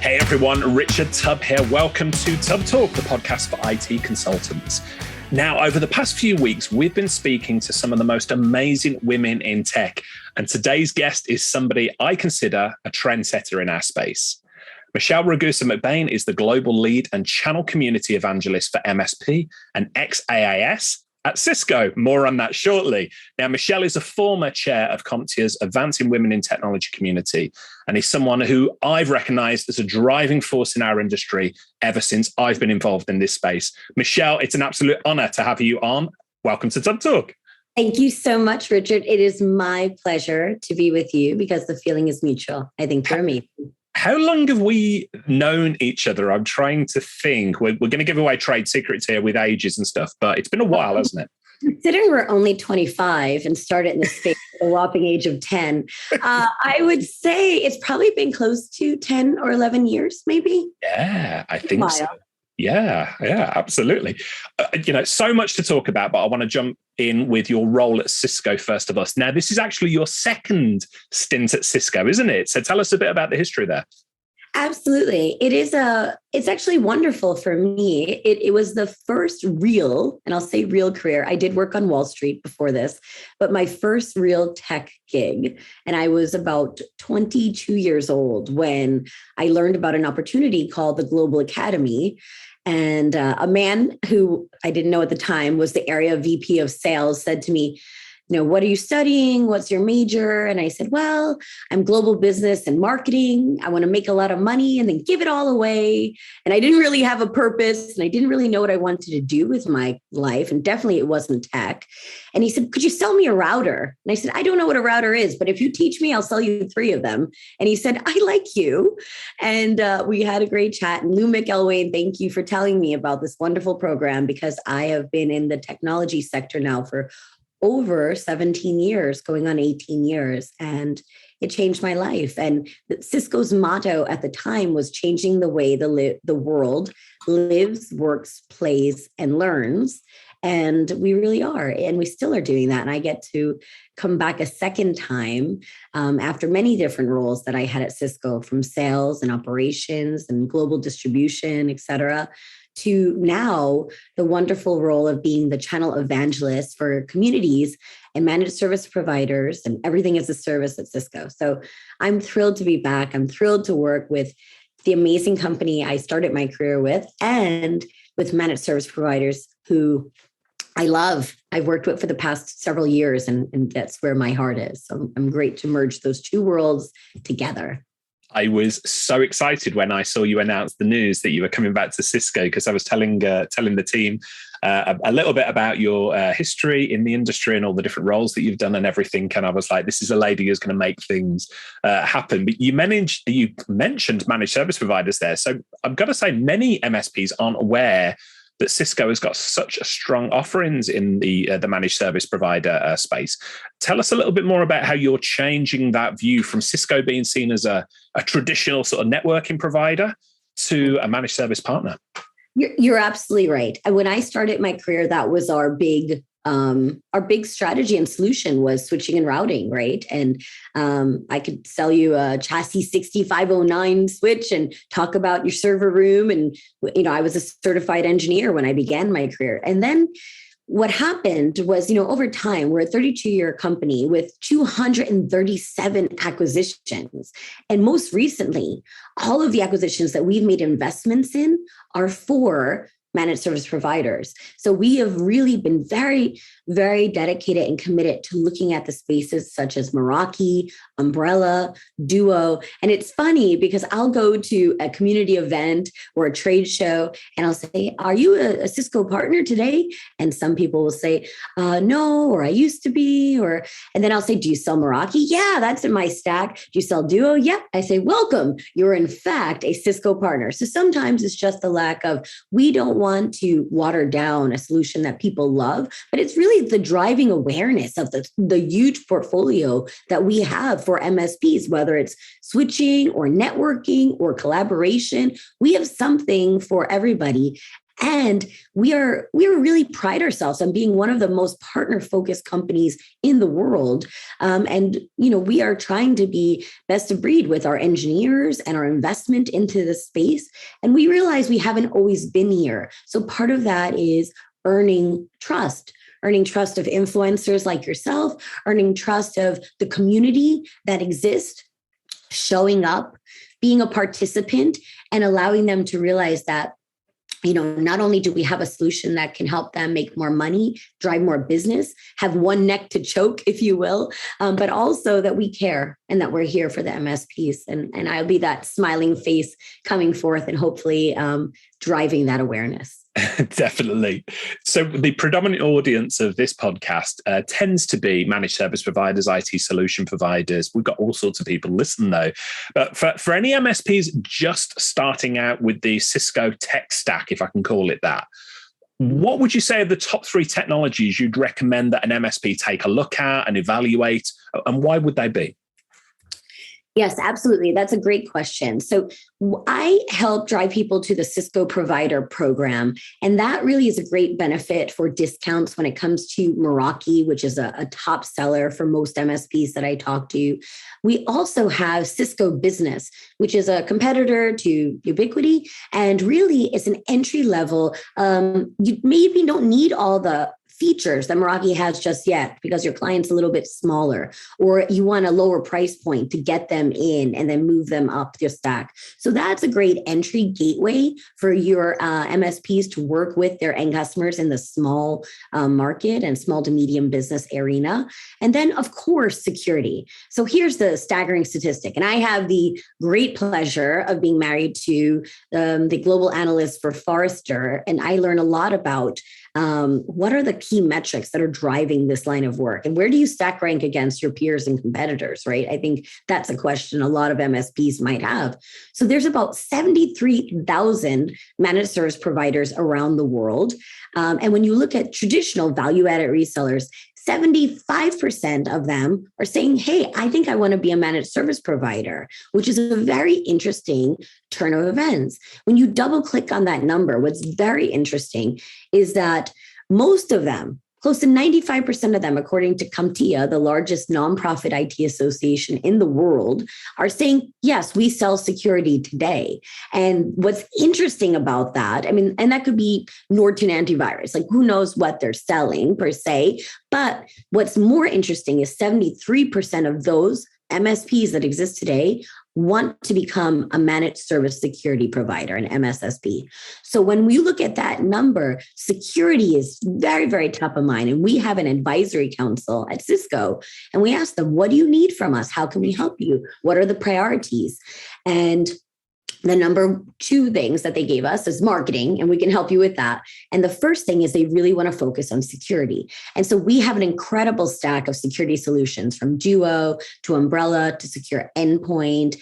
Hey everyone, Richard Tubb here. Welcome to Tubb Talk, the podcast for IT consultants. Now, over the past few weeks, we've been speaking to some of the most amazing women in tech. And today's guest is somebody I consider a trendsetter in our space. Michelle Ragusa-McBain is the global lead and channel community evangelist for MSP and XaaS at Cisco. More on that shortly. Now, Michelle is a former chair of CompTIA's Advancing Women in Technology community and is someone who I've recognized as a driving force in our industry ever since I've been involved in this space. Michelle, it's an absolute honor to have you on. Welcome to Tubb Talk. Thank you so much, Richard. It is my pleasure to be with you because the feeling is mutual. I think you're amazing. How long have we known each other? I'm trying to think. We're going to give away trade secrets here with ages and stuff, but it's been a while, hasn't it? Considering we're only 25 and started in the space at a whopping age of 10, I would say it's probably been close to 10 or 11 years, maybe. Yeah, I think so. Yeah, absolutely. So much to talk about, but I want to jump in with your role at Cisco first of all. Now, this is actually your second stint at Cisco, isn't it? So tell us a bit about the history there. Absolutely. It's actually wonderful for me. It was the first real, and I'll say real career. I did work on Wall Street before this, but my first real tech gig. And I was about 22 years old when I learned about an opportunity called the Global Academy. And a man who I didn't know at the time was the area VP of sales said to me, what are you studying? What's your major? And I said, well, I'm global business and marketing. I want to make a lot of money and then give it all away. And I didn't really have a purpose and I didn't really know what I wanted to do with my life. And definitely it wasn't tech. And he said, could you sell me a router? And I said, I don't know what a router is, but if you teach me, I'll sell you 3 of them. And he said, I like you. And we had a great chat. And Lou McElwain, thank you for telling me about this wonderful program because I have been in the technology sector now for over 17 years, going on 18 years, and it changed my life. And Cisco's motto at the time was changing the way the world lives, works, plays, and learns. And we really are, and we still are doing that. And I get to come back a second time after many different roles that I had at Cisco, from sales and operations and global distribution, et cetera, to now the wonderful role of being the channel evangelist for communities and managed service providers and everything as a service at Cisco. So I'm thrilled to be back. I'm thrilled to work with the amazing company I started my career with and with managed service providers who I love. I've worked with for the past several years, and that's where my heart is. So I'm great to merge those two worlds together. I was so excited when I saw you announce the news that you were coming back to Cisco, because I was telling the team a little bit about your history in the industry and all the different roles that you've done and everything. And I was like, this is a lady who's going to make things happen. But you mentioned managed service providers there. So I've got to say, many MSPs aren't aware that Cisco has got such strong offerings in the managed service provider space. Tell us a little bit more about how you're changing that view from Cisco being seen as a traditional sort of networking provider to a managed service partner. You're absolutely right. And when I started my career, that was our big strategy and solution was switching and routing, right? And I could sell you a chassis 6509 switch and talk about your server room. And, I was a certified engineer when I began my career. And then what happened was, over time, we're a 32-year company with 237 acquisitions. And most recently, all of the acquisitions that we've made investments in are for managed service providers. So we have really been very, very dedicated and committed to looking at the spaces such as Meraki, Umbrella, Duo. And it's funny because I'll go to a community event or a trade show and I'll say, are you a Cisco partner today? And some people will say, no, or I used to be, and then I'll say, do you sell Meraki? Yeah, that's in my stack. Do you sell Duo? Yeah. I say, welcome. You're in fact a Cisco partner. So sometimes it's just the lack of, we don't want to water down a solution that people love, but it's really the driving awareness of the huge portfolio that we have for MSPs, whether it's switching or networking or collaboration. We have something for everybody. And we really pride ourselves on being one of the most partner-focused companies in the world. And we are trying to be best of breed with our engineers and our investment into the space. And we realize we haven't always been here. So part of that is earning trust of influencers like yourself, earning trust of the community that exists, showing up, being a participant, and allowing them to realize that not only do we have a solution that can help them make more money, drive more business, have one neck to choke, if you will, but also that we care and that we're here for the MSPs. And I'll be that smiling face coming forth and hopefully driving that awareness. Definitely. So the predominant audience of this podcast tends to be managed service providers, IT solution providers. We've got all sorts of people listen though. But for any MSPs just starting out with the Cisco tech stack, if I can call it that, what would you say are the top 3 technologies you'd recommend that an MSP take a look at and evaluate, and why would they be? Yes, absolutely. That's a great question. So I help drive people to the Cisco Provider Program, and that really is a great benefit for discounts when it comes to Meraki, which is a top seller for most MSPs that I talk to. We also have Cisco Business, which is a competitor to Ubiquity, and really it's an entry level. You maybe don't need all the features that Meraki has just yet because your client's a little bit smaller, or you want a lower price point to get them in and then move them up your stack. So that's a great entry gateway for your MSPs to work with their end customers in the small market and small to medium business arena. And then, of course, security. So here's the staggering statistic. And I have the great pleasure of being married to the global analyst for Forrester, and I learn a lot about what are the key metrics that are driving this line of work, and where do you stack rank against your peers and competitors, right? I think that's a question a lot of MSPs might have. So there's about 73,000 managed service providers around the world. And when you look at traditional value-added resellers, 75% of them are saying, hey, I think I want to be a managed service provider, which is a very interesting turn of events. When you double click on that number, what's very interesting is that most of them, close to 95% of them, according to CompTIA, the largest nonprofit IT association in the world, are saying, yes, we sell security today. And what's interesting about that, and that could be Norton antivirus, like who knows what they're selling per se. But what's more interesting is 73% of those MSPs that exist today want to become a managed service security provider, an MSSP. So when we look at that number, security is very, very top of mind. And we have an advisory council at Cisco, and we ask them, what do you need from us? How can we help you? What are the priorities? And the number 2 things that they gave us is marketing, and we can help you with that. And the first thing is they really want to focus on security. And so we have an incredible stack of security solutions, from Duo to Umbrella to Secure Endpoint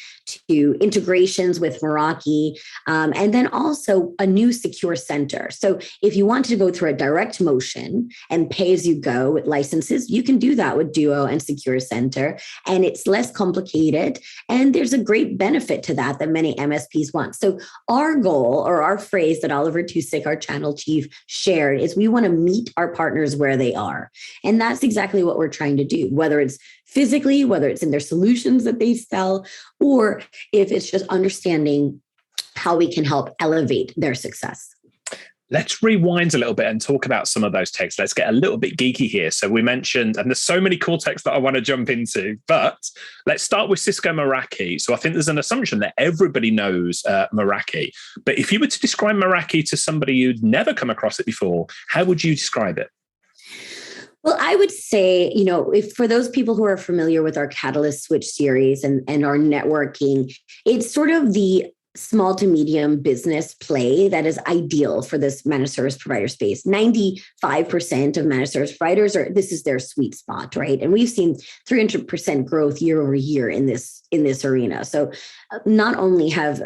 to integrations with Meraki, and then also a new secure center. So if you want to go through a direct motion and pay as you go with licenses, you can do that with Duo and Secure Center, and it's less complicated. And there's a great benefit to that many MSPs want. So our goal, or our phrase that Oliver Tusick, our channel chief, shared, is we want to meet our partners where they are. And that's exactly what we're trying to do, whether it's physically, whether it's in their solutions that they sell, or if it's just understanding how we can help elevate their success. Let's rewind a little bit and talk about some of those techs. Let's get a little bit geeky here. So we mentioned, and there's so many cool techs that I want to jump into, but let's start with Cisco Meraki. So I think there's an assumption that everybody knows Meraki. But if you were to describe Meraki to somebody who'd never come across it before, how would you describe it? Well, I would say, if for those people who are familiar with our Catalyst Switch series and our networking, it's sort of the small to medium business play that is ideal for this managed service provider space. 95% of managed service providers this is their sweet spot, right? And we've seen 300% growth year over year in this arena. So not only have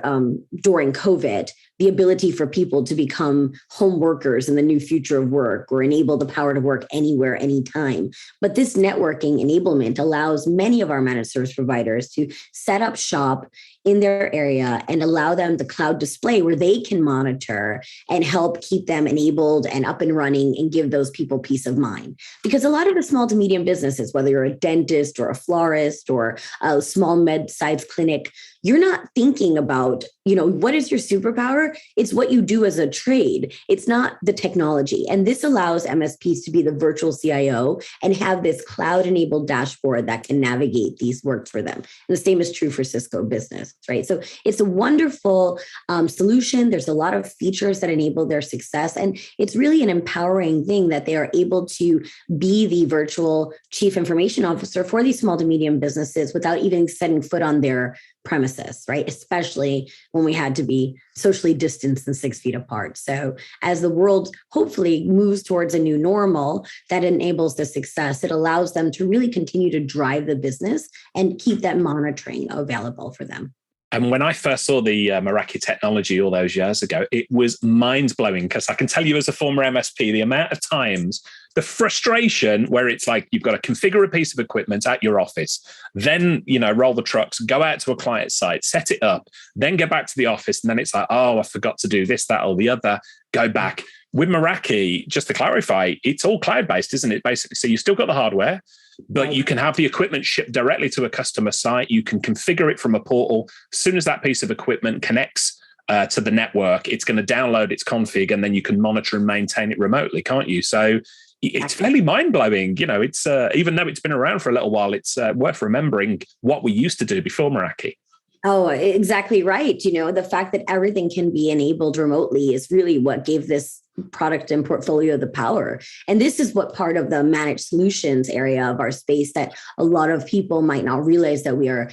during COVID, the ability for people to become home workers in the new future of work, or enable the power to work anywhere, anytime. But this networking enablement allows many of our managed service providers to set up shop in their area and allow them the cloud display where they can monitor and help keep them enabled and up and running and give those people peace of mind. Because a lot of the small to medium businesses, whether you're a dentist or a florist or a small med-sized clinic, you're not thinking about, what is your superpower? It's what you do as a trade. It's not the technology. And this allows MSPs to be the virtual CIO and have this cloud-enabled dashboard that can navigate these work for them. And the same is true for Cisco Business, right? So it's a wonderful solution. There's a lot of features that enable their success. And it's really an empowering thing that they are able to be the virtual chief information officer for these small to medium businesses without even setting foot on their premises, right? Especially when we had to be socially distanced and 6 feet apart. So as the world hopefully moves towards a new normal that enables the success, it allows them to really continue to drive the business and keep that monitoring available for them. And when I first saw the Meraki technology all those years ago, it was mind-blowing, because I can tell you as a former MSP, the amount of times, the frustration where it's like you've got to configure a piece of equipment at your office, then, roll the trucks, go out to a client site, set it up, then get back to the office. And then it's like, oh, I forgot to do this, that, or the other, go back. With Meraki, just to clarify, it's all cloud-based, isn't it? Basically, so you still got the hardware, but you can have the equipment shipped directly to a customer site. You can configure it from a portal. As soon as that piece of equipment connects to the network, it's going to download its config, and then you can monitor and maintain it remotely, can't you? So it's fairly mind-blowing. It's even though it's been around for a little while, it's worth remembering what we used to do before Meraki. Oh, exactly right. The fact that everything can be enabled remotely is really what gave this product and portfolio the power. And this is what part of the managed solutions area of our space that a lot of people might not realize that we are,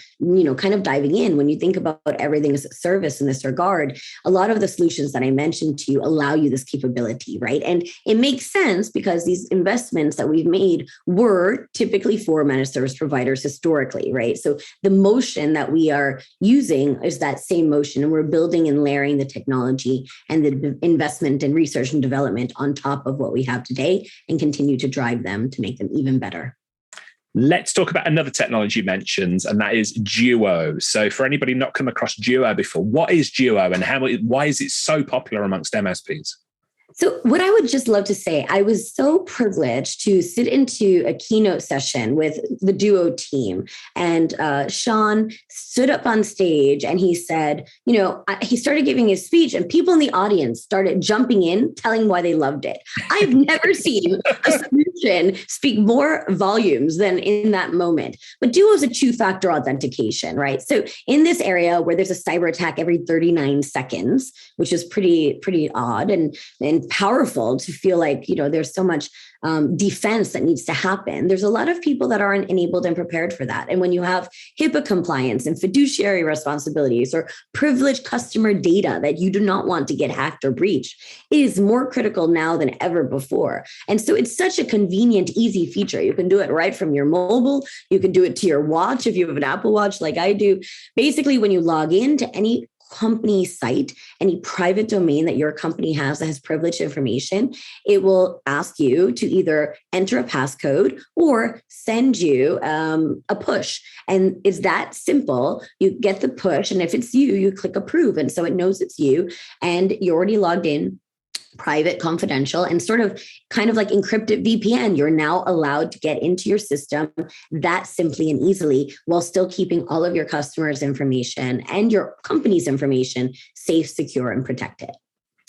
kind of diving in. When you think about everything as a service in this regard, a lot of the solutions that I mentioned to you allow you this capability, right? And it makes sense because these investments that we've made were typically for managed service providers historically, right? So the motion that we are using is that same motion, and we're building and layering the technology and the investment and research and development on top of what we have today, and continue to drive them to make them even better. Let's talk about another technology you mentioned, and that is Duo. So for anybody not come across Duo before, what is Duo and why is it so popular amongst MSPs? So what I would just love to say, I was so privileged to sit into a keynote session with the Duo team. And Sean stood up on stage and he said, he started giving his speech and people in the audience started jumping in, telling why they loved it. I've never seen a solution speak more volumes than in that moment. But Duo is a two-factor authentication, right? So in this area where there's a cyber attack every 39 seconds, which is pretty odd and powerful to feel like, there's so much defense that needs to happen. There's a lot of people that aren't enabled and prepared for that. And when you have HIPAA compliance and fiduciary responsibilities or privileged customer data that you do not want to get hacked or breached, it is more critical now than ever before. And so it's such a convenient, easy feature. You can do it right from your mobile. You can do it to your watch if you have an Apple Watch like I do. Basically, when you log into any company site, any private domain that your company has that has privileged information, it will ask you to either enter a passcode or send you a push. And it's that simple. You get the push, and if it's you, you click approve. And so it knows it's you, and you're already logged in, private, confidential, and sort of kind of like encrypted VPN. You're now allowed to get into your system that simply and easily while still keeping all of your customers' information and your company's information safe, secure, and protected.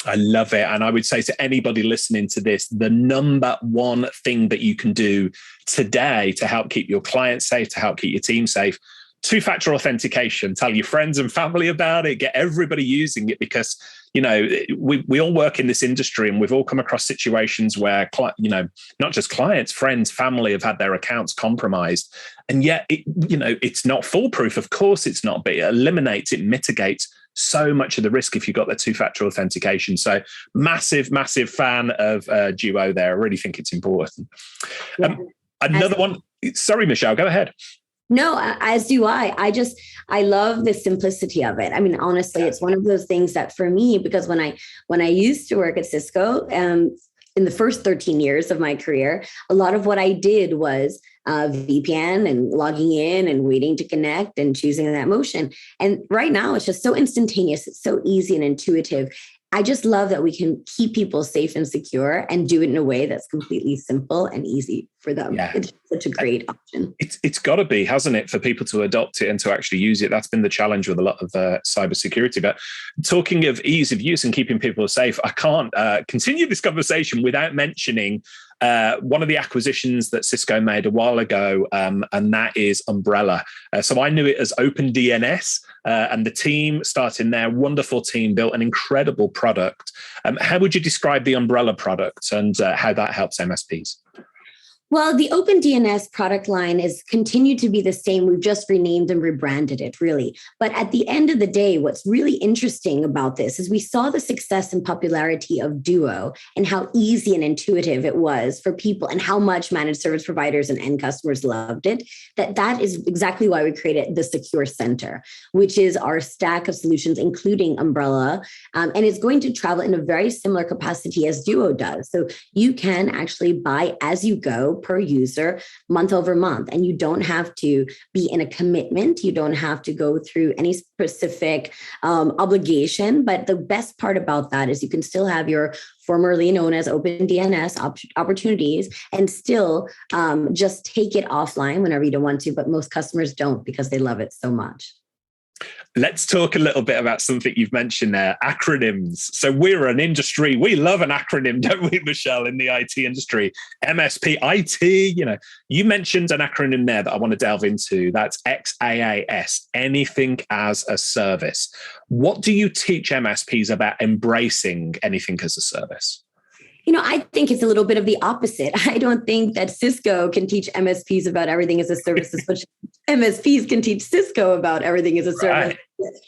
I love it. And I would say to anybody listening to this, the number one thing that you can do today to help keep your clients safe, to help keep your team safe, two-factor authentication. Tell your friends and family about it. Get everybody using it, because we all work in this industry, and we've all come across situations where not just clients, friends, family have had their accounts compromised, and yet it's not foolproof. Of course, it's not, but it mitigates so much of the risk if you've got the two-factor authentication. So massive fan of Duo there. I really think it's important. Another one. Sorry, Michelle, go ahead. No, as do I. I love the simplicity of it. I mean, honestly, it's one of those things that for me, because when I used to work at Cisco, in the first 13 years of my career, a lot of what I did was VPN and logging in and waiting to connect and choosing that motion. And right now it's just so instantaneous. It's so easy and intuitive. I just love that we can keep people safe and secure and do it in a way that's completely simple and easy for them. Yeah. It's such a great option. It's got to be, hasn't it, for people to adopt it and to actually use it? That's been the challenge with a lot of cybersecurity. But talking of ease of use and keeping people safe, I can't continue this conversation without mentioning one of the acquisitions that Cisco made a while ago, and that is Umbrella. So I knew it as OpenDNS, and the team starting there, wonderful team, built an incredible product. How would you describe the Umbrella product and how that helps MSPs? Well, the OpenDNS product line is continued to be the same. We've just renamed and rebranded it, really. But at the end of the day, what's really interesting about this is we saw the success and popularity of Duo and how easy and intuitive it was for people and how much managed service providers and end customers loved it. That is exactly why we created the Secure Center, which is our stack of solutions, including Umbrella. And it's going to travel in a very similar capacity as Duo does. So you can actually buy as you go per user month over month. And you don't have to be in a commitment. You don't have to go through any specific obligation. But the best part about that is you can still have your formerly known as OpenDNS opportunities and still just take it offline whenever you don't want to. But most customers don't because they love it so much. Let's talk a little bit about something you've mentioned there, acronyms. So we're an industry, we love an acronym, don't we, Michelle, in the IT industry? MSP, IT, you mentioned an acronym there that I want to delve into. That's XaaS, anything as a service. What do you teach MSPs about embracing anything as a service? I think it's a little bit of the opposite. I don't think that Cisco can teach MSPs about everything as a service, as much as MSPs can teach Cisco about everything as a service. Right.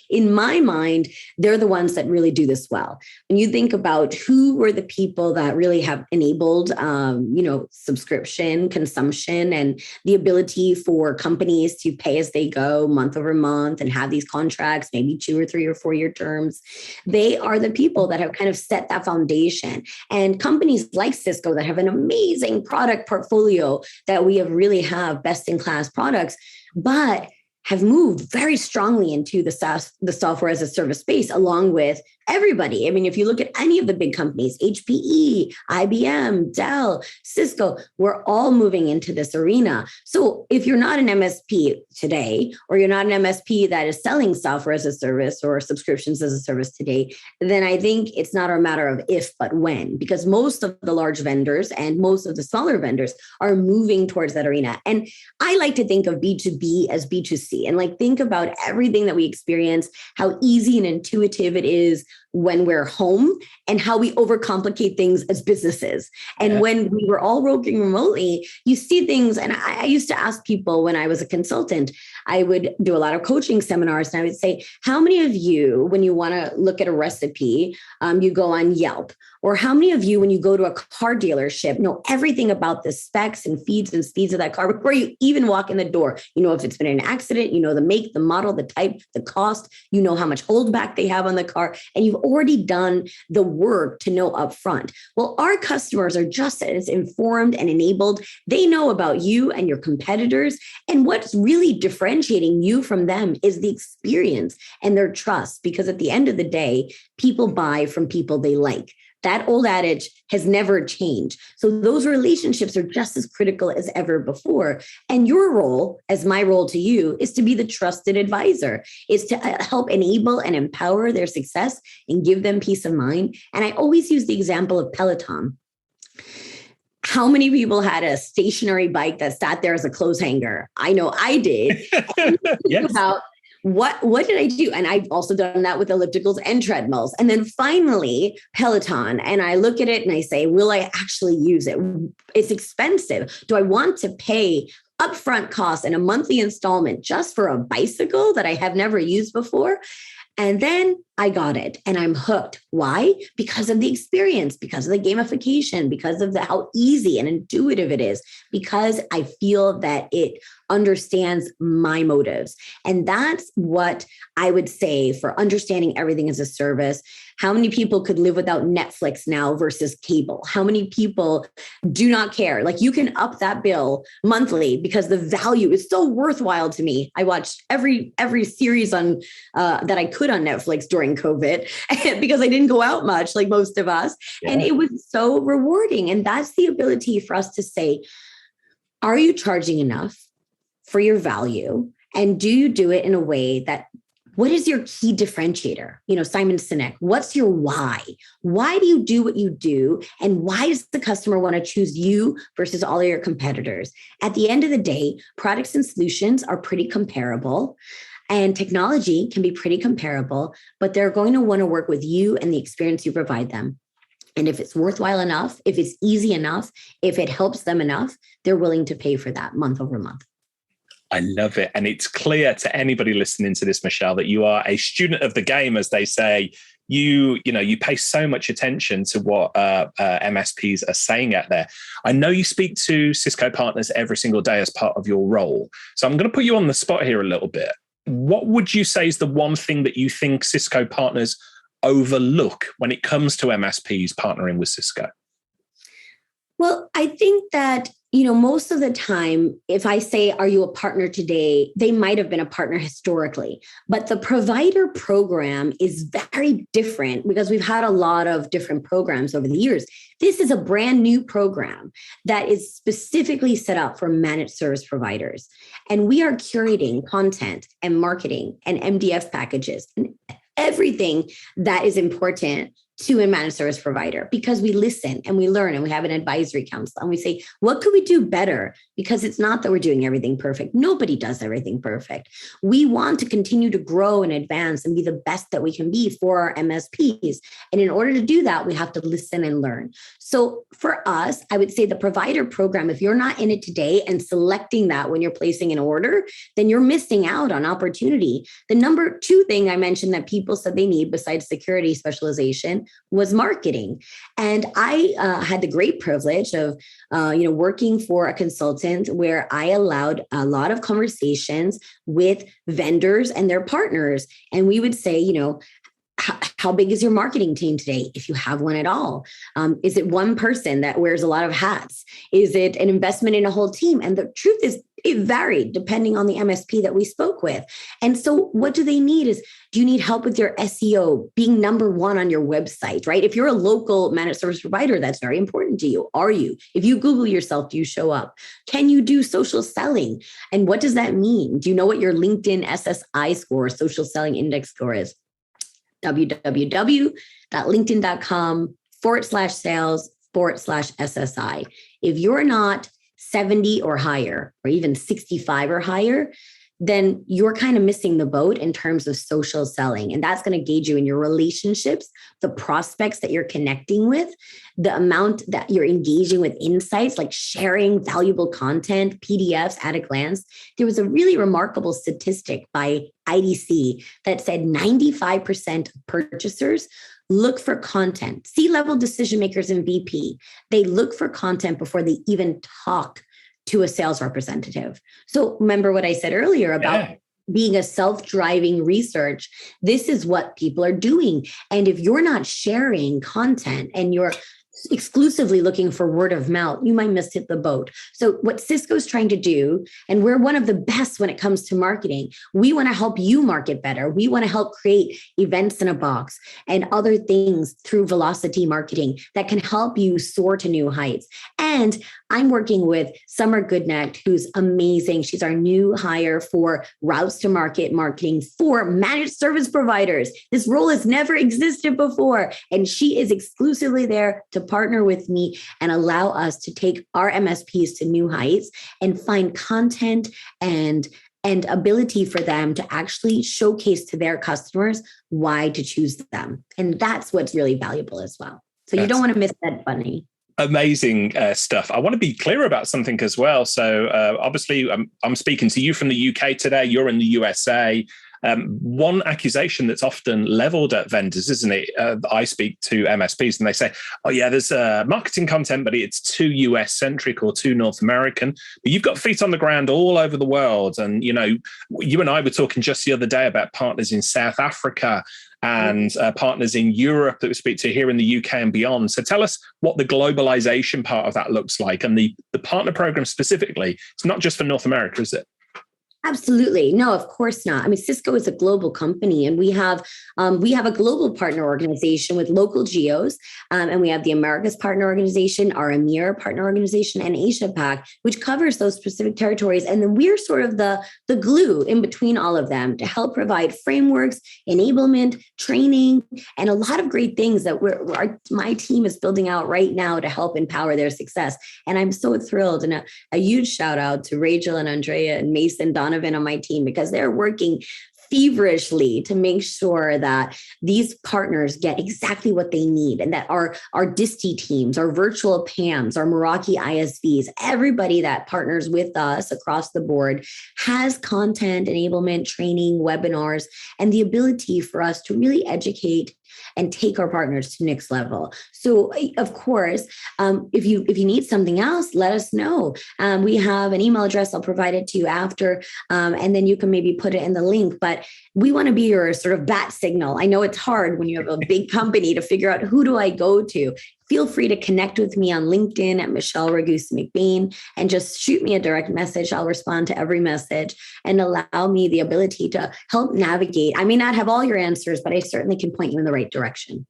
In my mind, they're the ones that really do this well. When you think about who were the people that really have enabled, subscription, consumption, and the ability for companies to pay as they go month over month and have these contracts, maybe 2 or 3 or 4 year terms, they are the people that have kind of set that foundation. And companies like Cisco that have an amazing product portfolio that we have best in class products, but have moved very strongly into the SaaS, the software as a service space, along with everybody. I mean, if you look at any of the big companies, HPE, IBM, Dell, Cisco, we're all moving into this arena. So if you're not an MSP today, or you're not an MSP that is selling software as a service or subscriptions as a service today, then I think it's not a matter of if, but when, because most of the large vendors and most of the smaller vendors are moving towards that arena. And I like to think of B2B as B2C and think about everything that we experience, how easy and intuitive it is when we're home and how we overcomplicate things as businesses. And when we were all working remotely, you see things. And I used to ask people when I was a consultant, I would do a lot of coaching seminars and I would say, how many of you, when you want to look at a recipe, you go on Yelp? Or how many of you, when you go to a car dealership, know everything about the specs and feeds and speeds of that car before you even walk in the door? You know if it's been in an accident, you know the make, the model, the type, the cost, you know how much holdback they have on the car, and you've already done the work to know upfront. Well, our customers are just as informed and enabled. They know about you and your competitors, and what's really differentiating you from them is the experience and their trust, because at the end of the day, people buy from people they like. That old adage has never changed. So those relationships are just as critical as ever before. And your role, as my role to you, is to be the trusted advisor, is to help enable and empower their success and give them peace of mind. And I always use the example of Peloton. How many people had a stationary bike that sat there as a clothes hanger? I know I did. Yes. About what did I do? And I've also done that with ellipticals and treadmills. And then finally, Peloton. And I look at it and I say, will I actually use it? It's expensive. Do I want to pay upfront costs and a monthly installment just for a bicycle that I have never used before? And then I got it and I'm hooked. Why? Because of the experience, because of the gamification, because of how easy and intuitive it is, because I feel that it understands my motives. And that's what I would say for understanding everything as a service. How many people could live without Netflix now versus cable? How many people do not care? Like, you can up that bill monthly because the value is so worthwhile to me. I watched every series on that I could on Netflix during COVID because I didn't go out much like most of us. Yeah. And it was so rewarding. And that's the ability for us to say, are you charging enough for your value? And do you do it in a way that, what is your key differentiator? Simon Sinek, what's your why? Why do you do what you do? And why does the customer want to choose you versus all of your competitors? At the end of the day, products and solutions are pretty comparable. And technology can be pretty comparable, but they're going to want to work with you and the experience you provide them. And if it's worthwhile enough, if it's easy enough, if it helps them enough, they're willing to pay for that month over month. I love it. And it's clear to anybody listening to this, Michelle, that you are a student of the game, as they say. You pay so much attention to what MSPs are saying out there. I know you speak to Cisco partners every single day as part of your role. So I'm going to put you on the spot here a little bit. What would you say is the one thing that you think Cisco partners overlook when it comes to MSPs partnering with Cisco? Well, I think that, most of the time, if I say, are you a partner today? They might have been a partner historically, but the provider program is very different because we've had a lot of different programs over the years. This is a brand new program that is specifically set up for managed service providers. And we are curating content and marketing and MDF packages and everything that is important to a managed service provider, because we listen and we learn and we have an advisory council and we say, what could we do better? Because it's not that we're doing everything perfect. Nobody does everything perfect. We want to continue to grow and advance and be the best that we can be for our MSPs. And in order to do that, we have to listen and learn. So for us, I would say the provider program, if you're not in it today and selecting that when you're placing an order, then you're missing out on opportunity. The number two thing I mentioned that people said they need besides security specialization was marketing. And I had the great privilege of, working for a consultant where I allowed a lot of conversations with vendors and their partners. And we would say, how big is your marketing team today, if you have one at all? Is it one person that wears a lot of hats? Is it an investment in a whole team? And the truth is, it varied depending on the MSP that we spoke with. And so what do they need is, do you need help with your SEO, being number one on your website, right? If you're a local managed service provider, that's very important to you. Are you? If you Google yourself, do you show up? Can you do social selling? And what does that mean? Do you know what your LinkedIn SSI score, social selling index score is? www.linkedin.com/sales/SSI. If you're not 70 or higher, or even 65 or higher, then you're kind of missing the boat in terms of social selling. And that's going to gauge you in your relationships, the prospects that you're connecting with, the amount that you're engaging with insights, like sharing valuable content, PDFs at a glance. There was a really remarkable statistic by IDC that said 95% of purchasers look for content. C-level decision makers and VP, they look for content before they even talk to a sales representative. So remember what I said earlier about being a self-driving research. This is what people are doing. And if you're not sharing content and you're exclusively looking for word of mouth, you might miss hit the boat. So what Cisco's trying to do, and we're one of the best when it comes to marketing, we want to help you market better. We want to help create events in a box and other things through velocity marketing that can help you soar to new heights. And I'm working with Summer Goodnecht, who's amazing. She's our new hire for routes to market marketing for managed service providers. This role has never existed before. And she is exclusively there to partner with me and allow us to take our MSPs to new heights and find content and ability for them to actually showcase to their customers why to choose them. And that's what's really valuable as well. So you don't want to miss that, Bunny. Amazing stuff. I want to be clear about something as well. So obviously I'm speaking to you from the UK today. You're in the USA. One accusation that's often leveled at vendors, isn't it? I speak to MSPs and they say, oh yeah, there's marketing content, but it's too US centric or too North American. But you've got feet on the ground all over the world. And, you know, you and I were talking just the other day about partners in South Africa and partners in Europe that we speak to here in the UK and beyond. So tell us what the globalization part of that looks like, and the partner program specifically. It's not just for North America, is it? Absolutely. No, of course not. I mean, Cisco is a global company, and we have a global partner organization with local geos, and we have the Americas Partner Organization, our EMEA Partner Organization, and Asia Pac, which covers those specific territories. And then we're sort of the glue in between all of them to help provide frameworks, enablement, training, and a lot of great things that my team is building out right now to help empower their success. And I'm so thrilled, and a huge shout out to Rachel and Andrea and Mason Donovan on my team, because they're working feverishly to make sure that these partners get exactly what they need, and that our disty teams, our virtual PAMs, our Meraki ISVs, everybody that partners with us across the board has content, enablement, training, webinars, and the ability for us to really educate and take our partners to the next level. So, of course, if you need something else, let us know. We have an email address. I'll provide it to you after, and then you can maybe put it in the link. But we want to be your sort of bat signal. I know it's hard when you have a big company to figure out who do I go to. Feel free to connect with me on LinkedIn at Michelle Ragusa-McBain and just shoot me a direct message. I'll respond to every message and allow me the ability to help navigate. I may not have all your answers, but I certainly can point you in the right direction.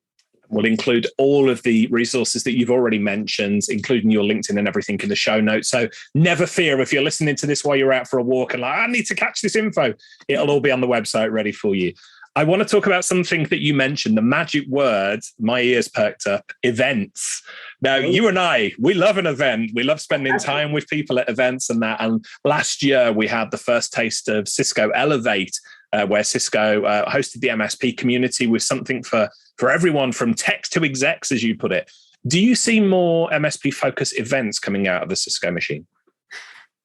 We'll include all of the resources that you've already mentioned, including your LinkedIn and everything in the show notes. So never fear if you're listening to this while you're out for a walk and like, I need to catch this info. It'll all be on the website ready for you. I want to talk about something that you mentioned, the magic word, my ears perked up, events. Now, you and I, we love an event. We love spending time with people at events and that. And last year, we had the first taste of Cisco Elevate, where Cisco hosted the MSP community with something for everyone from techs to execs, as you put it. Do you see more MSP-focused events coming out of the Cisco machine?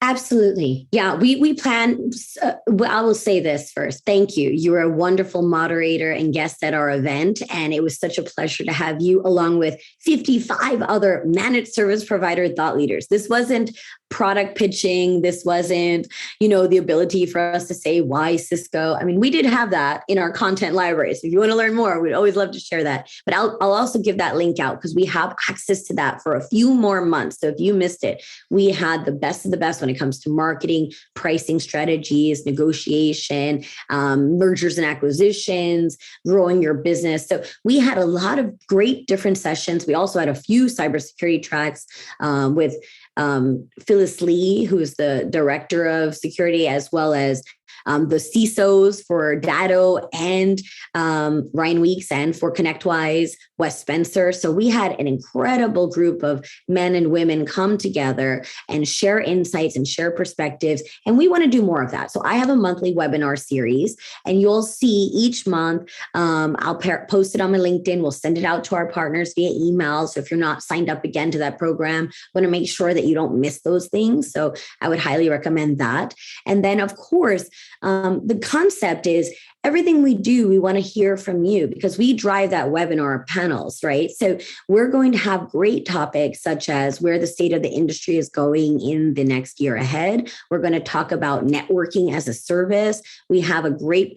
Absolutely. Yeah, we plan. I will say this first. Thank you. You were a wonderful moderator and guest at our event. And it was such a pleasure to have you along with 55 other managed service provider thought leaders. This wasn't product pitching. This wasn't, the ability for us to say why Cisco. I mean, we did have that in our content library. So if you want to learn more, we'd always love to share that. But I'll also give that link out because we have access to that for a few more months. So if you missed it, we had the best of the best when it comes to marketing, pricing strategies, negotiation, mergers and acquisitions, growing your business. So we had a lot of great different sessions. We also had a few cybersecurity tracks with Phyllis Lee, who's the director of security, as well as the CISOs for Datto and Ryan Weeks, and for ConnectWise, Wes Spencer. So we had an incredible group of men and women come together and share insights and share perspectives. And we want to do more of that. So I have a monthly webinar series, and you'll see each month, I'll post it on my LinkedIn. We'll send it out to our partners via email. So if you're not signed up again to that program, want to make sure that you don't miss those things. So I would highly recommend that. And then, of course, the concept is everything we do, we want to hear from you, because we drive that webinar panels, right? So we're going to have great topics such as where the state of the industry is going in the next year ahead. We're going to talk about networking as a service. We have a great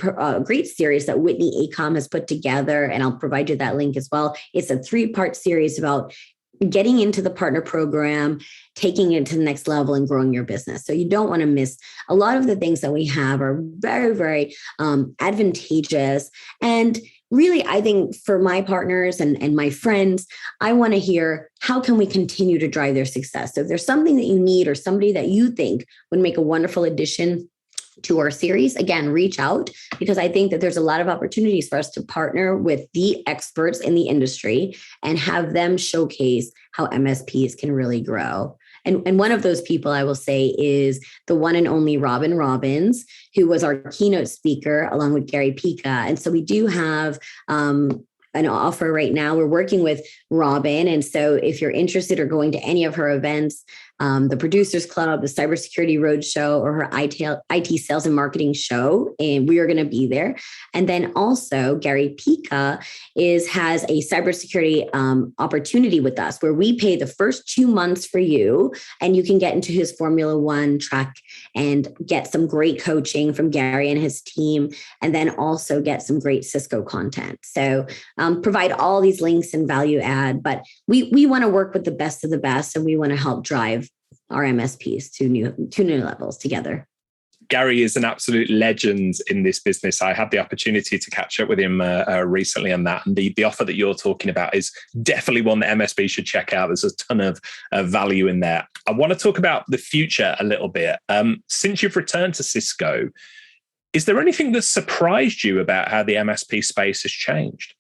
series that Whitney Acom has put together, and I'll provide you that link as well. It's a 3-part series about getting into the partner program, taking it to the next level, and growing your business. So you don't want to miss. A lot of the things that we have are very, very advantageous. And really, I think for my partners and my friends, I want to hear, how can we continue to drive their success? So if there's something that you need or somebody that you think would make a wonderful addition to our series, again, reach out, because I think that there's a lot of opportunities for us to partner with the experts in the industry and have them showcase how MSPs can really grow. And one of those people I will say is the one and only Robin Robbins, who was our keynote speaker along with Gary Pica. And so we do have an offer right now. We're working with Robin. And so if you're interested or going to any of her events, the Producers Club, the Cybersecurity Roadshow, or her IT Sales and Marketing Show, and we are going to be there. And then also Gary Pica has a cybersecurity opportunity with us where we pay the first 2 months for you, and you can get into his Formula One track and get some great coaching from Gary and his team, and then also get some great Cisco content. So provide all these links and value add, but we want to work with the best of the best, and we want to help drive our MSPs to new levels together. Gary is an absolute legend in this business. I had the opportunity to catch up with him recently on that. And the offer that you're talking about is definitely one that MSP should check out. There's a ton of value in there. I want to talk about the future a little bit. Since you've returned to Cisco, is there anything that surprised you about how the MSP space has changed?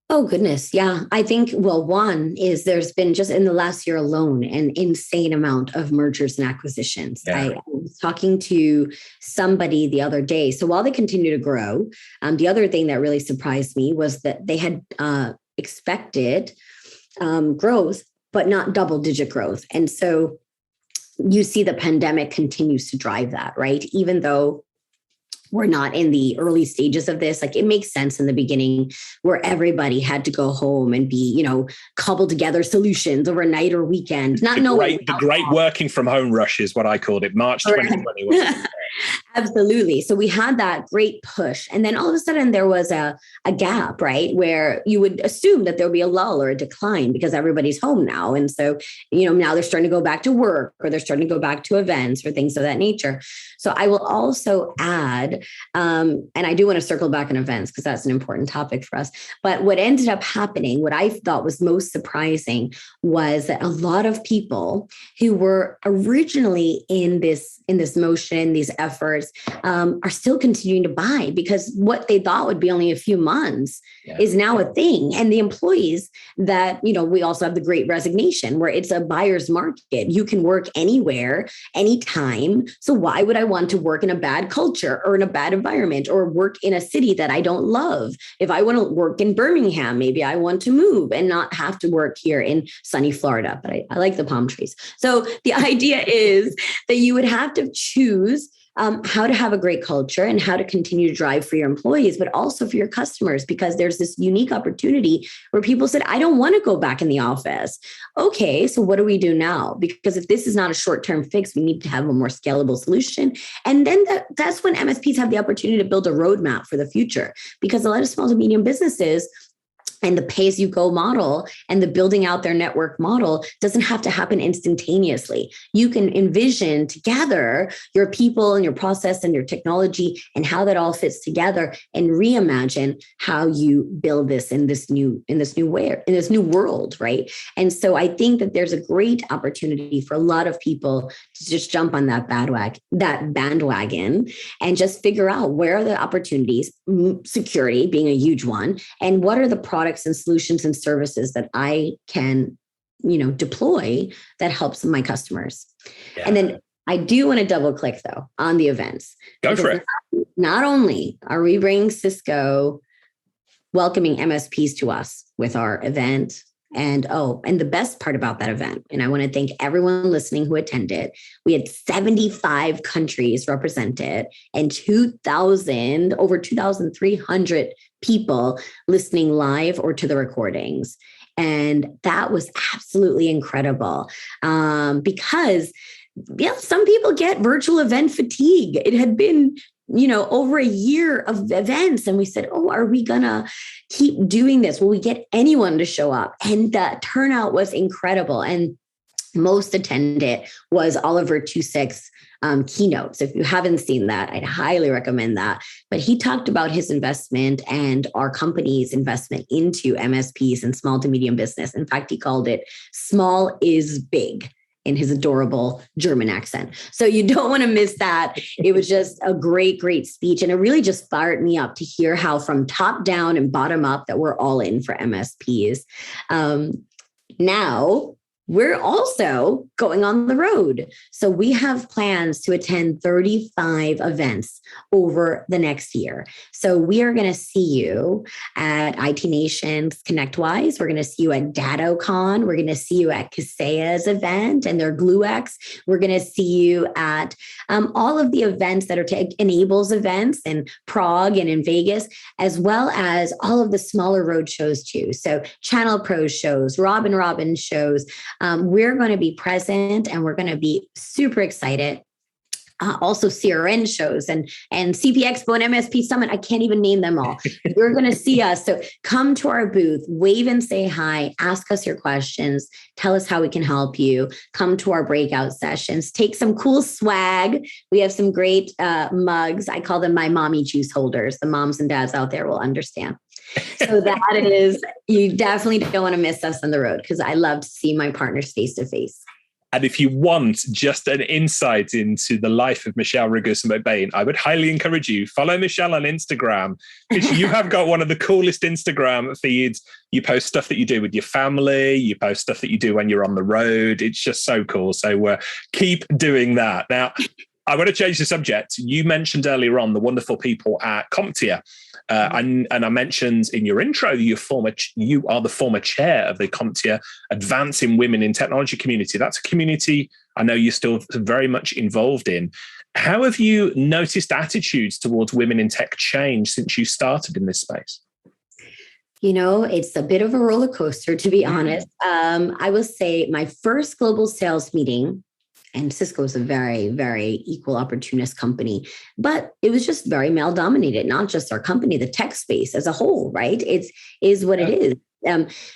Oh, goodness. Yeah. I think, well, one is there's been just in the last year alone, an insane amount of mergers and acquisitions. Yeah. I was talking to somebody the other day. So while they continue to grow, the other thing that really surprised me was that they had expected growth, but not double-digit growth. And so you see the pandemic continues to drive that, right? Even though we're not in the early stages of this. Like, it makes sense in the beginning where everybody had to go home and be, cobble together solutions overnight or weekend. The great working from home rush is what I called it. March 2020. Absolutely. So we had that great push. And then all of a sudden there was a gap, right? Where you would assume that there'll be a lull or a decline because everybody's home now. And so, now they're starting to go back to work, or they're starting to go back to events or things of that nature. So I will also add, and I do want to circle back on events because that's an important topic for us. But what ended up happening, what I thought was most surprising, was that a lot of people who were originally in this motion, these efforts, are still continuing to buy, because what they thought would be only a few months is now a thing. And the employees that, we also have the great resignation where it's a buyer's market. You can work anywhere, anytime. So why would I want to work in a bad culture or in a bad environment or work in a city that I don't love? If I want to work in Birmingham, maybe I want to move and not have to work here in sunny Florida, but I like the palm trees. So the idea is that you would have to choose how to have a great culture and how to continue to drive for your employees, but also for your customers, because there's this unique opportunity where people said, I don't want to go back in the office. Okay, so what do we do now? Because if this is not a short-term fix, we need to have a more scalable solution. And then that's when MSPs have the opportunity to build a roadmap for the future, because a lot of small to medium businesses and the pay-as-you-go model and the building out their network model doesn't have to happen instantaneously. You can envision together your people and your process and your technology and how that all fits together, and reimagine how you build this in this new world, right? And so I think that there's a great opportunity for a lot of people to just jump on that bandwagon and just figure out where are the opportunities, security being a huge one, and what are the products and solutions and services that I can, deploy that helps my customers. Yeah. And then I do want to double click though on the events. Go for it. Not only are we bringing Cisco, welcoming MSPs to us with our event, and the best part about that event, and I want to thank everyone listening who attended, we had 75 countries represented and over 2,300 people listening live or to the recordings. And that was absolutely incredible, because some people get virtual event fatigue. It had been over a year of events. And we said, are we gonna keep doing this? Will we get anyone to show up? And the turnout was incredible. And most attended was Oliver Tusik's keynote. So if you haven't seen that, I'd highly recommend that. But he talked about his investment and our company's investment into MSPs and small to medium business. In fact, he called it small is big in his adorable German accent. So you don't want to miss that. It was just a great, great speech. And it really just fired me up to hear how from top down and bottom up that we're all in for MSPs. Now, we're also going on the road. So we have plans to attend 35 events over the next year. So we are going to see you at IT Nation's ConnectWise. We're going to see you at DattoCon. We're going to see you at Kaseya's event and their GlueX. We're going to see you at all of the events that are enables events in Prague and in Vegas, as well as all of the smaller road shows too. So Channel Pro shows, Robin shows. We're going to be present and we're going to be super excited. Also CRN shows and CP Expo and MSP Summit. I can't even name them all. You're going to see us. So come to our booth, wave and say hi, ask us your questions, tell us how we can help you. Come to our breakout sessions, take some cool swag. We have some great mugs. I call them my mommy juice holders. The moms and dads out there will understand. So that is, you definitely don't want to miss us on the road because I love to see my partners face to face. And if you want just an insight into the life of Michelle Ragusa-McBain, I would highly encourage you, follow Michelle on Instagram. You have got one of the coolest Instagram feeds. You post stuff that you do with your family. You post stuff that you do when you're on the road. It's just so cool. So keep doing that. Now, I want to change the subject. You mentioned earlier on the wonderful people at CompTIA. And I mentioned in your intro, you are the former chair of the CompTIA Advancing Women in Technology community. That's a community I know you're still very much involved in. How have you noticed attitudes towards women in tech change since you started in this space? You know, it's a bit of a roller coaster, to be honest. I will say my first global sales meeting, and Cisco is a very, very equal opportunist company, but it was just very male dominated, not just our company, the tech space as a whole, right? It is what it is.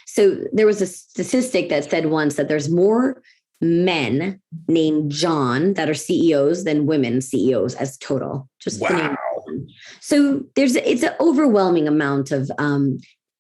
So there was a statistic that said once that there's more men named John that are CEOs than women CEOs as total. Just wow. So it's an overwhelming amount of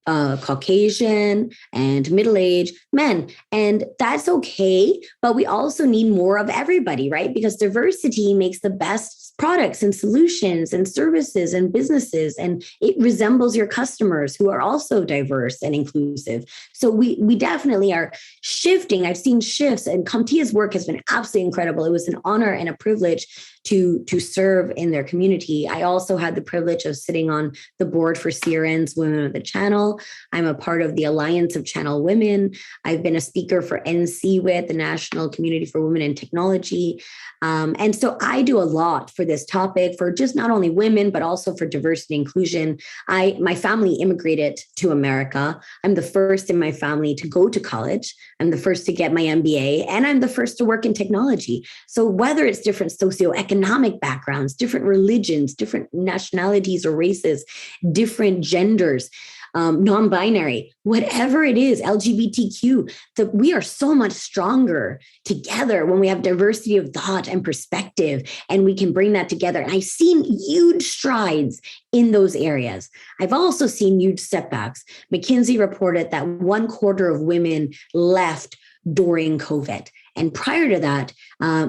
Caucasian and middle-aged men. And that's okay, but we also need more of everybody, right? Because diversity makes the best products and solutions and services and businesses, and it resembles your customers who are also diverse and inclusive. So we definitely are shifting. I've seen shifts, and CompTIA's work has been absolutely incredible. It was an honor and a privilege to serve in their community. I also had the privilege of sitting on the board for CRN's Women of the Channel. I'm a part of the Alliance of Channel Women. I've been a speaker for NCWIT, the National Community for Women in Technology. And so I do a lot for this topic, for just not only women, but also for diversity and inclusion. My family immigrated to America. I'm the first in my family to go to college. I'm the first to get my MBA, and I'm the first to work in technology. So whether it's different socioeconomic backgrounds, different religions, different nationalities or races, different genders, non-binary, whatever it is, LGBTQ, we are so much stronger together when we have diversity of thought and perspective, and we can bring that together. And I've seen huge strides in those areas. I've also seen huge setbacks. McKinsey reported that 1/4 of women left during COVID. And prior to that,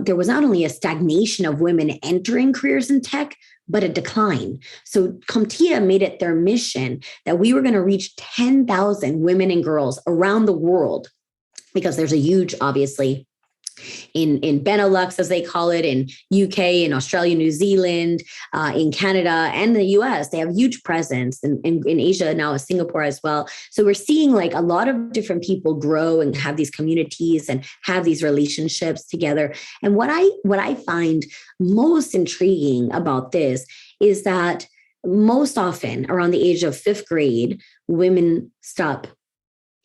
there was not only a stagnation of women entering careers in tech, but a decline. So CompTIA made it their mission that we were going to reach 10,000 women and girls around the world, because there's a huge, obviously, in Benelux, as they call it, in UK, in Australia, New Zealand, in Canada, and the US. They have huge presence in Asia now, Singapore as well. So we're seeing like a lot of different people grow and have these communities and have these relationships together. And what I find most intriguing about this is that most often around the age of 5th grade, women stop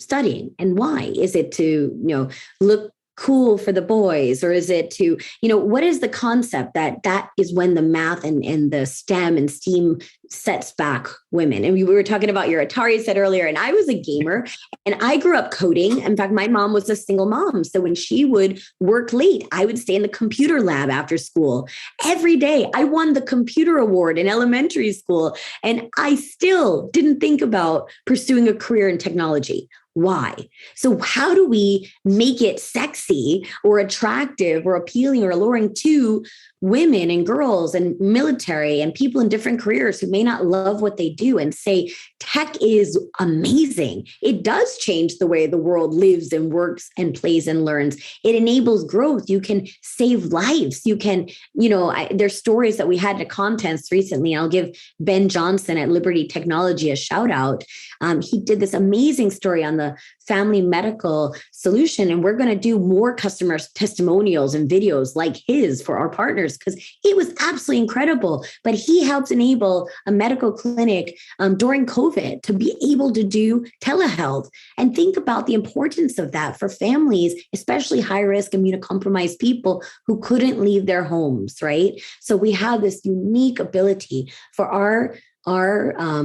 studying. And why? Is it to, look cool for the boys, or is it to, what is the concept that is when the math and the STEM and STEAM sets back women? And we were talking about your Atari set earlier, and I was a gamer and I grew up coding. In fact, my mom was a single mom. So when she would work late, I would stay in the computer lab after school every day. I won the computer award in elementary school, and I still didn't think about pursuing a career in technology. Why? So how do we make it sexy or attractive or appealing or alluring to women and girls and military and people in different careers who may not love what they do, and say tech is amazing? It does change the way the world lives and works and plays and learns. It enables growth. You can save lives. You can, there's stories that we had at Contents recently. I'll give Ben Johnson at Liberty Technology a shout out. He did this amazing story on the family medical solution, and we're going to do more customer testimonials and videos like his for our partners, because it was absolutely incredible. But he helps enable a medical clinic during COVID to be able to do telehealth. And think about the importance of that for families, especially high risk immunocompromised people who couldn't leave their homes, right? So we have this unique ability for our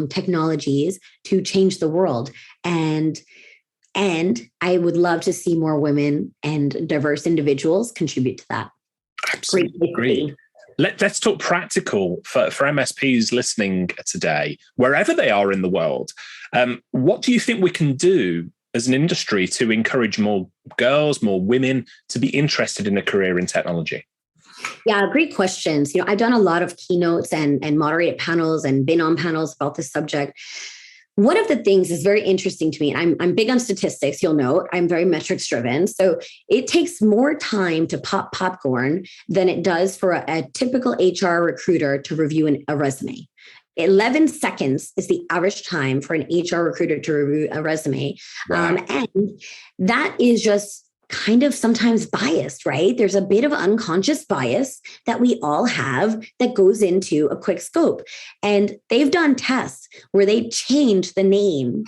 technologies to change the world. And I would love to see more women and diverse individuals contribute to that. Absolutely. Let's talk practical for MSPs listening today, wherever they are in the world. What do you think we can do as an industry to encourage more girls, more women to be interested in a career in technology? Yeah, great questions. I've done a lot of keynotes and moderated panels and been on panels about this subject. One of the things is very interesting to me. I'm big on statistics. You'll note I'm very metrics driven. So it takes more time to pop popcorn than it does for a typical HR recruiter to review a resume. 11 seconds is the average time for an HR recruiter to review a resume. Wow. And that is just kind of sometimes biased, right? There's a bit of unconscious bias that we all have that goes into a quick scope. And they've done tests where they change the name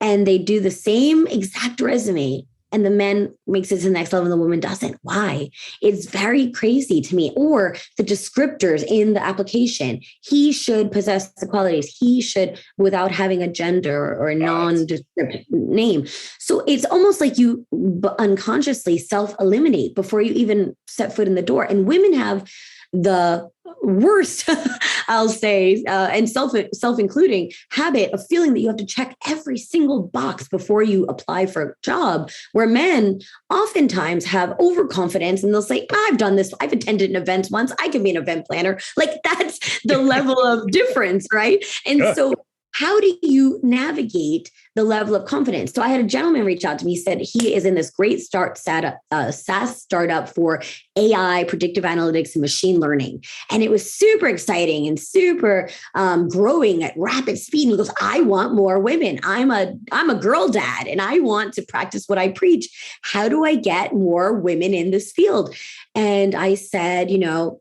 and they do the same exact resume, and the man makes it to the next level and the woman doesn't. Why? It's very crazy to me. Or the descriptors in the application. He should possess the qualities. He should, without having a gender or a non-descriptive name. So it's almost like you unconsciously self-eliminate before you even set foot in the door. And women have the worst, I'll say, and self-including habit of feeling that you have to check every single box before you apply for a job, where men oftentimes have overconfidence and they'll say, I've done this. I've attended an event once. I can be an event planner. Like, that's the level of difference, right? And so how do you navigate the level of confidence? So I had a gentleman reach out to me. He said he is in this great SaaS startup for AI, predictive analytics, and machine learning. And it was super exciting and super growing at rapid speed. And he goes, I want more women. I'm a girl dad and I want to practice what I preach. How do I get more women in this field? And I said,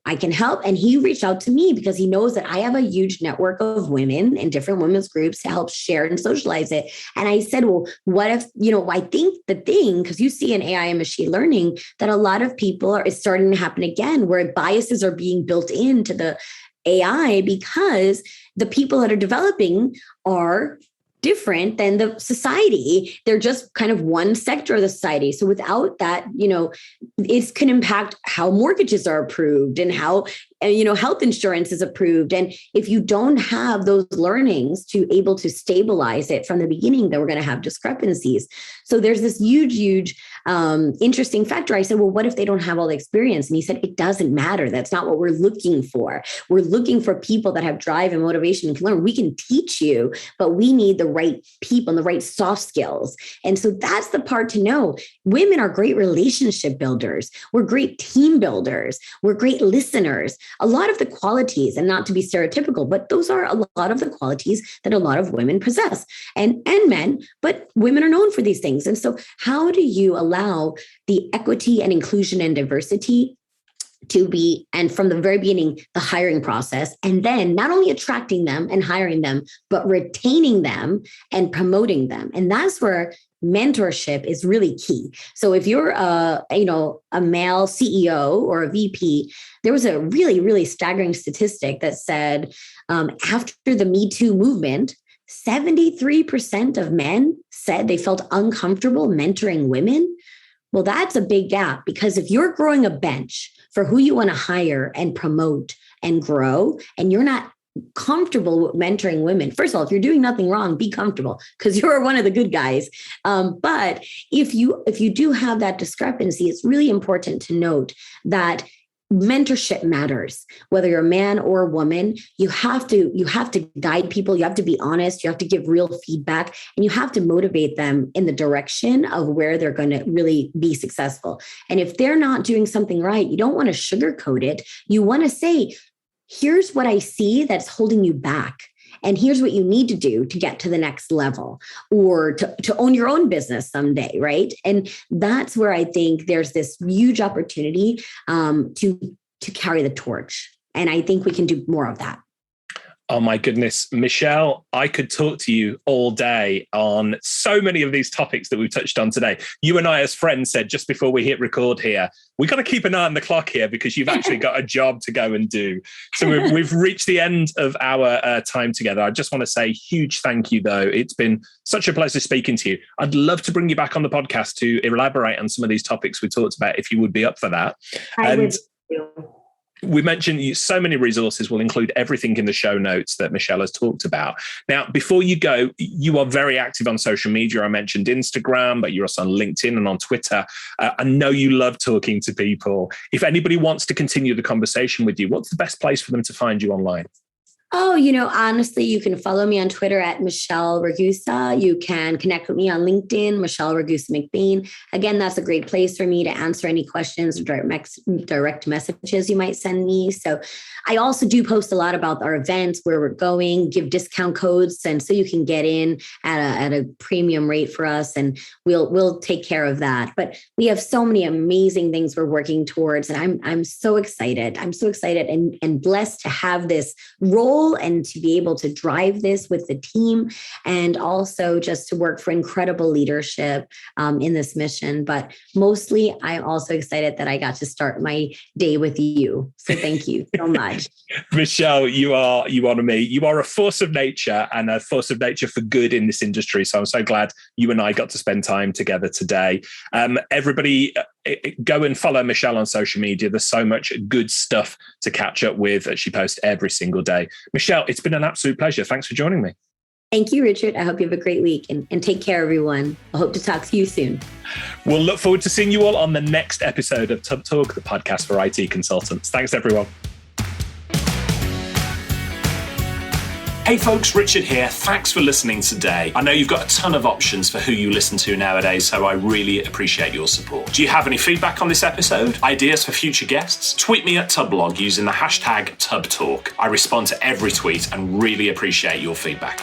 I can help. And he reached out to me because he knows that I have a huge network of women in different women's groups to help share and socialize it. And I said, well, what if, I think the thing, because you see in AI and machine learning that a lot of people it's starting to happen again, where biases are being built into the AI because the people that are developing are different than the society. They're just kind of one sector of the society. So without that, it can impact how mortgages are approved and how, health insurance is approved. And if you don't have those learnings to able to stabilize it from the beginning, then we're going to have discrepancies. So there's this huge, interesting factor. I said, well, what if they don't have all the experience? And he said, it doesn't matter. That's not what we're looking for. We're looking for people that have drive and motivation and can learn. We can teach you, but we need the right people and the right soft skills. And so that's the part to know. Women are great relationship builders. We're great team builders. We're great listeners. A lot of the qualities, and not to be stereotypical, but those are a lot of the qualities that a lot of women possess and men, but women are known for these things. And so how do you allow the equity and inclusion and diversity to be, and from the very beginning, the hiring process, and then not only attracting them and hiring them, but retaining them and promoting them. And that's where mentorship is really key. So if you're a male CEO or a VP, there was a really, really staggering statistic that said after the Me Too movement, 73% of men said they felt uncomfortable mentoring women. Well, that's a big gap, because if you're growing a bench for who you want to hire and promote and grow, and you're not comfortable with mentoring women, first of all, if you're doing nothing wrong, be comfortable because you're one of the good guys. But if you do have that discrepancy, it's really important to note that mentorship matters. Whether you're a man or a woman, you have to guide people. You have to be honest. You have to give real feedback, and you have to motivate them in the direction of where they're going to really be successful. And if they're not doing something right, you don't want to sugarcoat it. You want to say, here's what I see that's holding you back. And here's what you need to do to get to the next level, or to own your own business someday, right? And that's where I think there's this huge opportunity to carry the torch. And I think we can do more of that. Oh my goodness, Michelle, I could talk to you all day on so many of these topics that we've touched on today. You and I, as friends, said just before we hit record here, we got to keep an eye on the clock here because you've actually got a job to go and do. So we've reached the end of our time together. I just want to say huge thank you, though. It's been such a pleasure speaking to you. I'd love to bring you back on the podcast to elaborate on some of these topics we talked about, if you would be up for that. I would. We mentioned so many resources. We'll include everything in the show notes that Michelle has talked about. Now, before you go, you are very active on social media. I mentioned Instagram, but you're also on LinkedIn and on Twitter. I know you love talking to people. If anybody wants to continue the conversation with you, what's the best place for them to find you online? Oh, honestly, you can follow me on Twitter at Michelle Ragusa. You can connect with me on LinkedIn, Michelle Ragusa-McBain. Again, that's a great place for me to answer any questions or direct messages you might send me. So I also do post a lot about our events, where we're going, give discount codes, and so you can get in at a premium rate for us, and we'll take care of that. But we have so many amazing things we're working towards, and I'm so excited. I'm so excited and blessed to have this role and to be able to drive this with the team, and also just to work for incredible leadership in this mission. But mostly, I'm also excited that I got to start my day with you. So thank you so much. Michelle, you honor me. You are a force of nature, and a force of nature for good in this industry. So I'm so glad you and I got to spend time together today. Everybody, go and follow Michelle on social media. There's so much good stuff to catch up with. She posts every single day. Michelle, it's been an absolute pleasure. Thanks for joining me. Thank you, Richard. I hope you have a great week, and take care, everyone. I hope to talk to you soon. We'll look forward to seeing you all on the next episode of Tub Talk, the podcast for IT consultants. Thanks, everyone. Hey folks, Richard here. Thanks for listening today. I know you've got a ton of options for who you listen to nowadays, so I really appreciate your support. Do you have any feedback on this episode? Ideas for future guests? Tweet me at Tublog using the hashtag TubTalk. I respond to every tweet and really appreciate your feedback.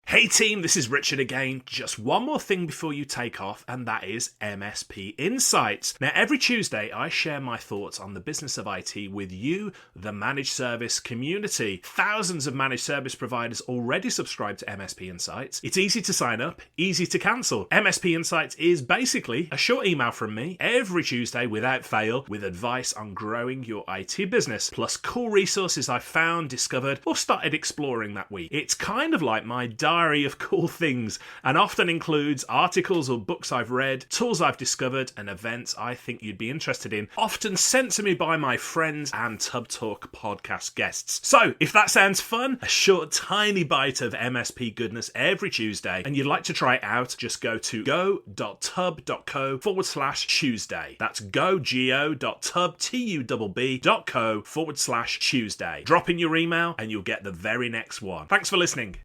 Hey team, this is Richard again. Just one more thing before you take off, and that is MSP Insights. Now, every Tuesday, I share my thoughts on the business of IT with you, the managed service community. Thousands of managed service providers already subscribe to MSP Insights. It's easy to sign up, easy to cancel. MSP Insights is basically a short email from me every Tuesday without fail, with advice on growing your IT business, plus cool resources I've found, discovered, or started exploring that week. It's kind of like my diary of cool things, and often includes articles or books I've read, tools I've discovered, and events I think you'd be interested in, often sent to me by my friends and Tub Talk podcast guests. So if that sounds fun, a short tiny bite of MSP goodness every Tuesday, and you'd like to try it out, just go to go.tub.co/Tuesday. That's go.tub.co/Tuesday. Drop in your email and you'll get the very next one. Thanks for listening.